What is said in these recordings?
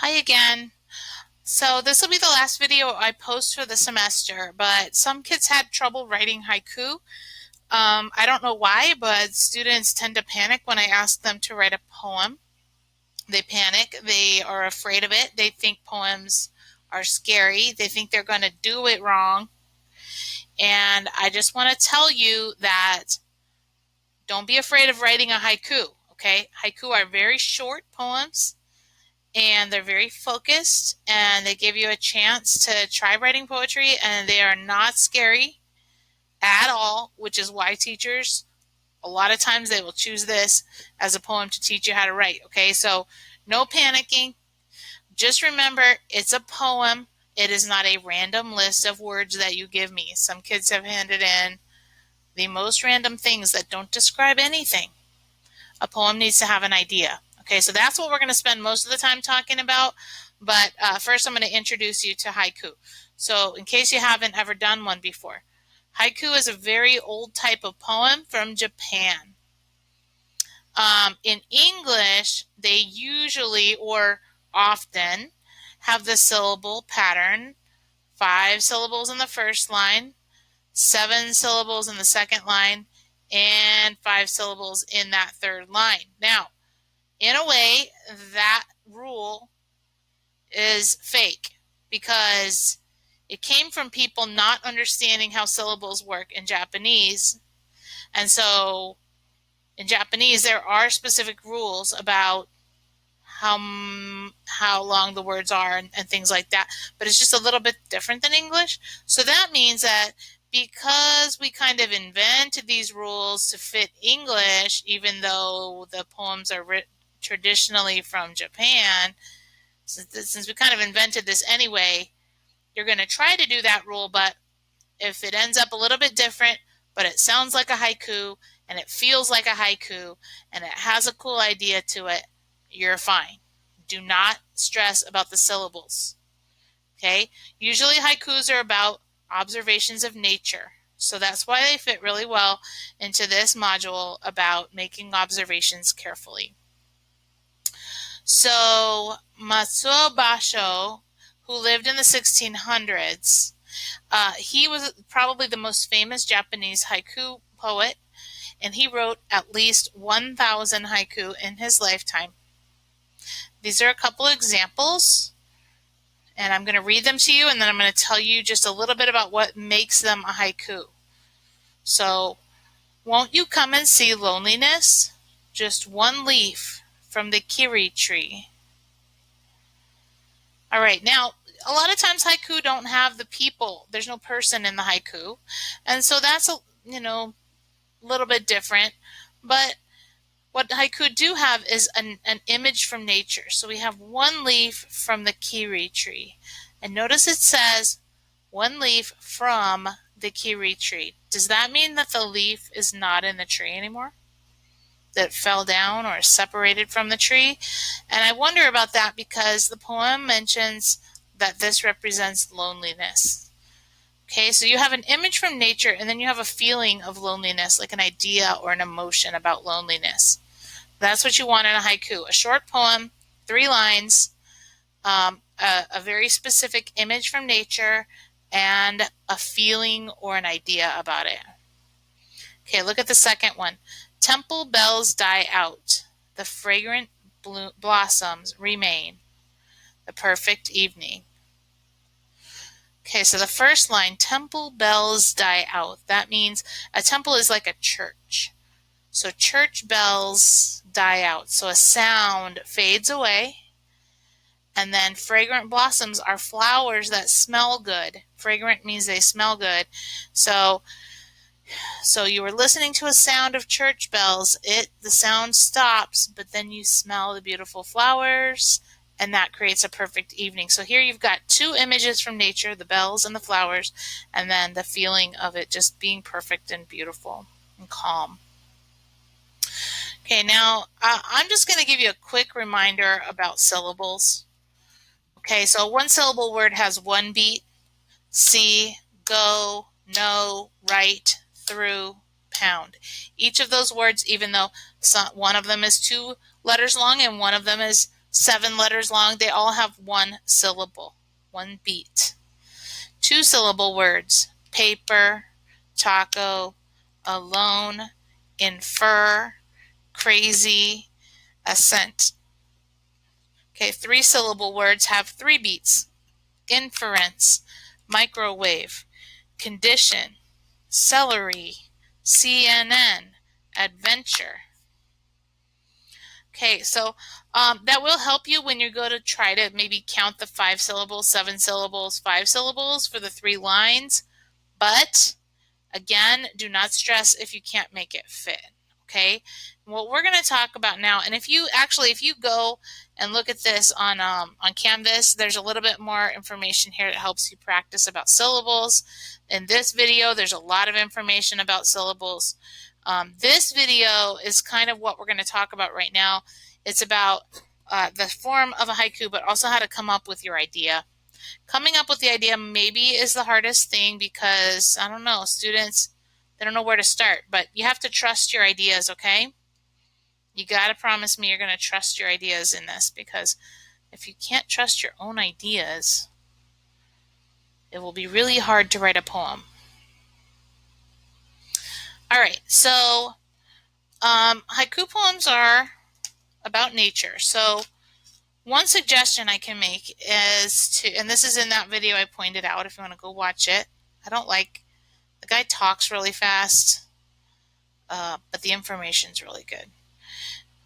Hi again. So this will be the last video I post for the semester, but some kids had trouble writing haiku. I don't know why, but students tend to panic when I ask them to write a poem. They panic. They are afraid of it. They think poems are scary. They think they're going to do it wrong. And I just want to tell you that don't be afraid of writing a haiku, okay? Haiku are very short poems and they're very focused and they give you a chance to try writing poetry, and they are not scary at all, which is why teachers a lot of times they will choose this as a poem to teach you how to write. Okay, so no panicking. Just remember, it's a poem. It is not a random list of words that you give me. Some kids have handed in the most random things that don't describe anything. A poem needs to have an idea. Okay, so that's what we're going to spend most of the time talking about. But first, I'm going to introduce you to haiku. So in case you haven't ever done one before, haiku is a very old type of poem from Japan. In English, they usually or often have the syllable pattern, 5 syllables in the first line, 7 syllables in the second line, and 5 syllables in that third line. Now, in a way, that rule is fake because it came from people not understanding how syllables work in Japanese. And so in Japanese, there are specific rules about how long the words are and things like that, but it's just a little bit different than English. So that means that because we kind of invented these rules to fit English, even though the poems are traditionally from Japan, since we kind of invented this anyway, you're going to try to do that rule, but if it ends up a little bit different, but it sounds like a haiku and it feels like a haiku and it has a cool idea to it, you're fine. Do not stress about the syllables. Okay? Usually haikus are about observations of nature. So that's why they fit really well into this module about making observations carefully. So Matsuo Basho, who lived in the 1600s, he was probably the most famous Japanese haiku poet, and he wrote at least 1,000 haiku in his lifetime. These are a couple of examples, and I'm going to read them to you, and then I'm going to tell you just a little bit about what makes them a haiku. So, won't you come and see loneliness? Just one leaf from the kiri tree. All right, now a lot of times haiku don't have the people. There's no person in the haiku, and so that's a little bit different. But what haiku do have is an image from nature. So we have one leaf from the kiri tree, and notice it says one leaf from the kiri tree. Does that mean that the leaf is not in the tree anymore? That it fell down or separated from the tree? And I wonder about that because the poem mentions that this represents loneliness. Okay, so you have an image from nature and then you have a feeling of loneliness, like an idea or an emotion about loneliness. That's what you want in a haiku. A short poem, 3 lines, a very specific image from nature, and a feeling or an idea about it. Okay, look at the second one. Temple bells die out. The fragrant blossoms remain. The perfect evening. Okay, so the first line, temple bells die out. That means a temple is like a church. So church bells die out. So a sound fades away. And then fragrant blossoms are flowers that smell good. Fragrant means they smell good. So you were listening to a sound of church bells. The sound stops, but then you smell the beautiful flowers, and that creates a perfect evening. So here you've got 2 images from nature, the bells and the flowers, and then the feeling of it just being perfect and beautiful and calm. Okay, now I'm just going to give you a quick reminder about syllables. Okay, so a 1-syllable word has 1 beat. See, go, know, write, through, pound. Each of those words, even though one of them is 2 letters long and one of them is 7 letters long. They all have one syllable, one beat. 2-syllable words: paper, taco, alone, infer, crazy, assent. Okay, 3-syllable words have 3 beats: inference, microwave, condition, celery, CNN, adventure. Okay, so that will help you when you go to try to maybe count the 5 syllables, 7 syllables, 5 syllables for the 3 lines. But again, do not stress if you can't make it fit. Okay, what we're going to talk about now, and if you go and look at this on Canvas, there's a little bit more information here that helps you practice about syllables. In this video, there's a lot of information about syllables. This video is kind of what we're going to talk about right now. It's about the form of a haiku, but also how to come up with your idea. Coming up with the idea maybe is the hardest thing because, I don't know, students, they don't know where to start. But you have to trust your ideas, okay? You got to promise me you're going to trust your ideas in this, because if you can't trust your own ideas, it will be really hard to write a poem. All right, so haiku poems are about nature. So one suggestion I can make is to, and this is in that video I pointed out if you want to go watch it. The guy talks really fast, but the information's really good.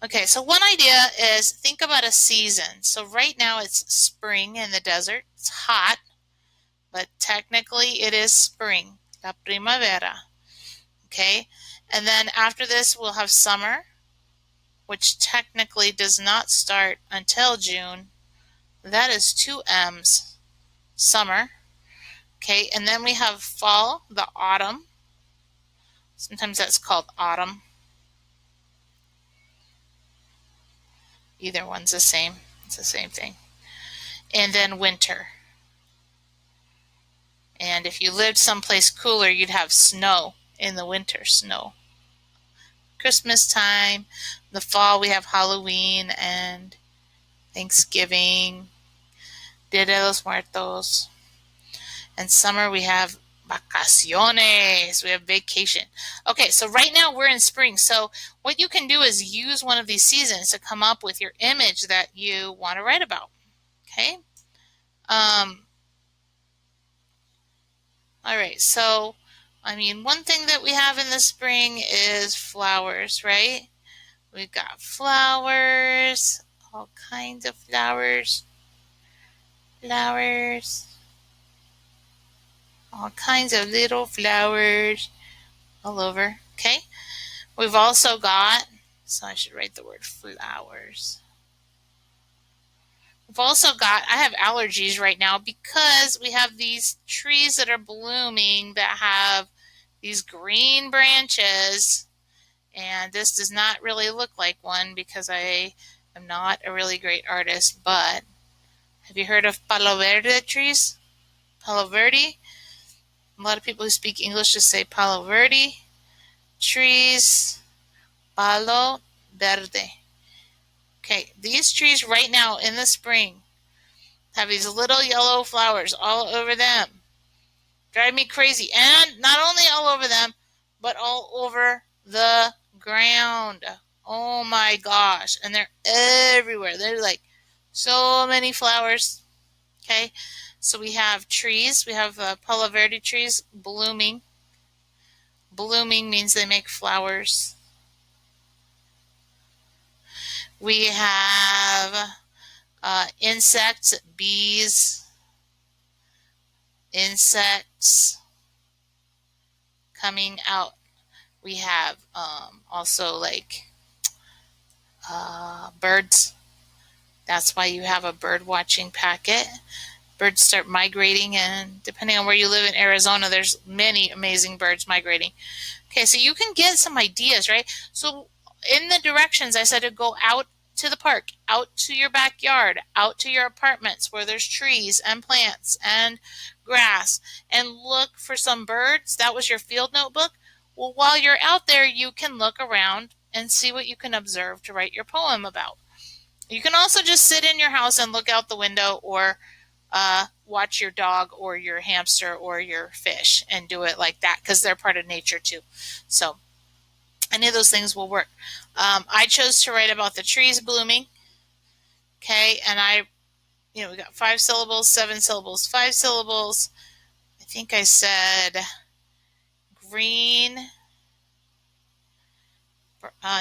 Okay, so one idea is think about a season. So right now it's spring in the desert. It's hot, but technically it is spring, la primavera. Okay, and then after this we'll have summer, which technically does not start until June. That is 2 M's, summer. Okay, and then we have fall, the autumn. Sometimes that's called autumn. Either one's the same. It's the same thing. And then winter. And if you lived someplace cooler, you'd have snow in the winter, snow. Christmas time. The fall, we have Halloween and Thanksgiving, Dia de los Muertos. And summer, we have vacaciones. We have vacation. Okay, so right now we're in spring. So what you can do is use one of these seasons to come up with your image that you want to write about. Okay? All right, so, one thing that we have in the spring is flowers, right? We've got flowers, all kinds of flowers, all kinds of little flowers all over, okay? We've also got, so I should write the word flowers. We've also got, I have allergies right now because we have these trees that are blooming that have these green branches, and this does not really look like one because I am not a really great artist. But have you heard of palo verde trees? Palo verde? A lot of people who speak English just say palo verde trees, palo verde. Okay, these trees right now in the spring have these little yellow flowers all over them. Drive me crazy. And not only all over them, but all over the ground. Oh my gosh. And they're everywhere. They're like so many flowers. Okay, so we have trees. We have palo verde trees blooming. Blooming means they make flowers. We have insects, bees, insects coming out. We have also like birds. That's why you have a bird watching packet. Birds start migrating, and depending on where you live in Arizona, there's many amazing birds migrating. Okay, so you can get some ideas, right? So in the directions, I said to go out to the park, out to your backyard, out to your apartments where there's trees and plants and grass, and look for some birds. That was your field notebook. Well, while you're out there, you can look around and see what you can observe to write your poem about. You can also just sit in your house and look out the window, or watch your dog or your hamster or your fish and do it like that, because they're part of nature too. So any of those things will work. I chose to write about the trees blooming. Okay, and we got 5 syllables, 7 syllables, 5 syllables. I think I said green.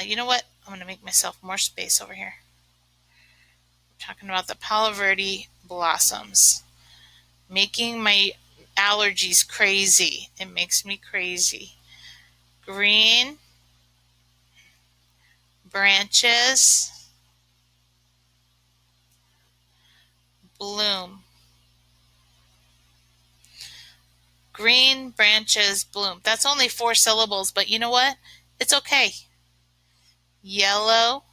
You know what? I'm going to make myself more space over here. We're talking about the Palo Verde blossoms. Making my allergies crazy. It makes me crazy. Green branches bloom. Green branches bloom. That's only 4 syllables, but you know what? It's okay. Yellow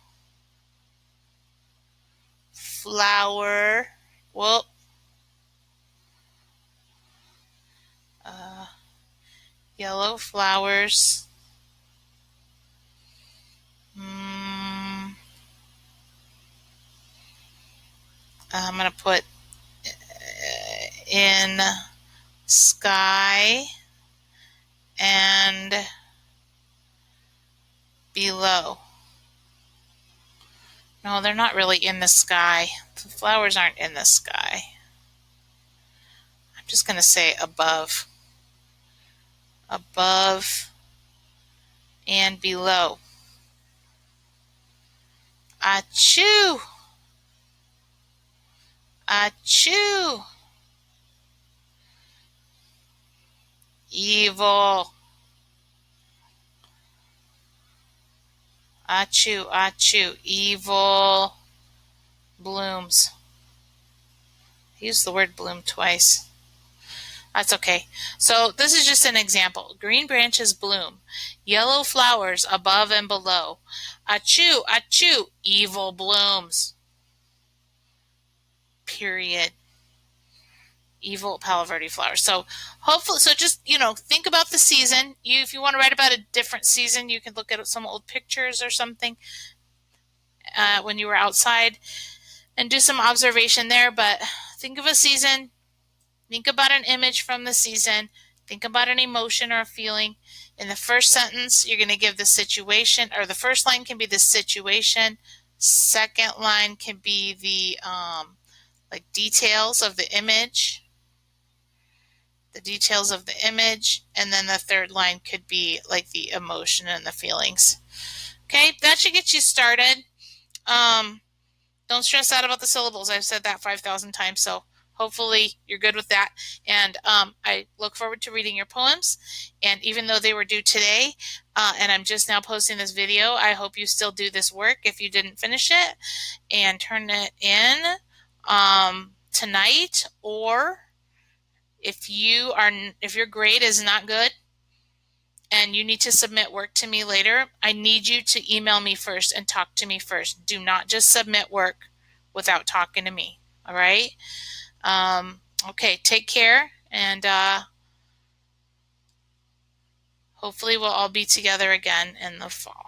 flower. Well, yellow flowers. I'm going to put in sky and below. No, they're not really in the sky. The flowers aren't in the sky. I'm just going to say above. Above and below. Achoo! Achoo! Evil. Achoo, achoo. Evil blooms. I used the word bloom twice. That's okay. So this is just an example. Green branches bloom. Yellow flowers above and below. Achoo, achoo. Evil blooms. Period. Evil Palo Verde flowers. So hopefully, so just, think about the season. If you want to write about a different season, you can look at some old pictures or something when you were outside and do some observation there. But think of a season. Think about an image from the season. Think about an emotion or a feeling. In the first sentence, you're going to give the situation, or the first line can be the situation. Second line can be the details of the image. The details of the image, and then the third line could be like the emotion and the feelings. Okay, that should get you started. Don't stress out about the syllables. I've said that 5,000 times, so hopefully you're good with that. And I look forward to reading your poems. And even though they were due today, and I'm just now posting this video, I hope you still do this work if you didn't finish it, and turn it in tonight, or if your grade is not good and you need to submit work to me later, I need you to email me first and talk to me first. Do not just submit work without talking to me. All right? Okay, take care, and hopefully we'll all be together again in the fall.